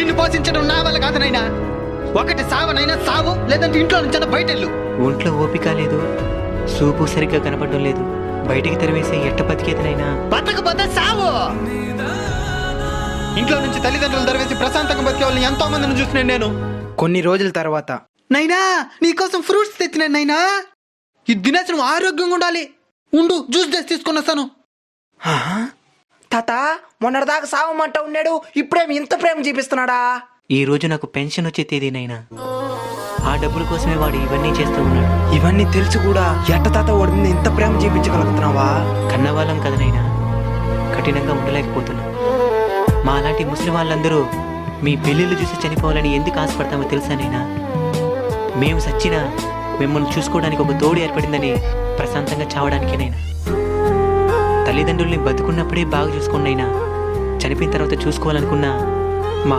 నిన్ను పోషించడం నా వల్ల కాదు నైనా. ఒకటి సావనైనా సావు, లేదంటే ఇంట్లో నుంచి బయటెళ్ళు. ఒంట్లో ఓపిక లేదు, సూపు సరిగ్గా కనపడడం లేదు. బయటికి తెరవేసే ఎట్ట బతికేతనైనా. బతకపోతే సావు. ఇంట్లో నుంచి తల్లిదండ్రులు తెరవేసి ప్రశాంతంగా బతికే వాళ్ళని ఎంతో మందిని చూసినాను నేను. కొన్ని రోజుల తర్వాత, నైనా నీకోసం ఫ్రూట్స్ తెచ్చినాను నైనా. ఇది తినేసి నువ్వు ఆరోగ్యంగా ఉండాలి. ఉండు, జ్యూస్ చేసి తీసుకుని వస్తాను. తాత మొన్నటిదాకా సావమంట ఉన్నాడు, ఇప్పుడేమి ఇంత ప్రేమ చూపిస్తున్నాడా? ఈ రోజు నాకు పెన్షన్ వచ్చే తేదీనైనా. ఆ డబ్బుల కోసమే వాడు ఇవన్నీ చేస్తూ ఉన్నాడు. ఇవన్నీ తెలుసు కూడా ఎట్ట తాత వాడి మీద ఇంత ప్రేమ చూపించగలుగుతున్నావా? కన్నవాళ్ళం కదనైనా, కఠినంగా ఉండలేకపోతున్నా. మా అలాంటి ముస్లిం వాళ్ళందరూ మీ పెళ్ళిళ్ళు చూసి చనిపోవాలని ఎందుకు ఆశపడతామో తెలుసానైనా. మేము సచ్చినా మిమ్మల్ని చూసుకోవడానికి ఒక తోడు ఏర్పడిందని ప్రశాంతంగా చావడానికేనైనా. తల్లిదండ్రుల్ని బతుకున్నప్పుడే బాగా చూసుకోండి అయినా, చనిపోయిన తర్వాత చూసుకోవాలనుకున్నా మా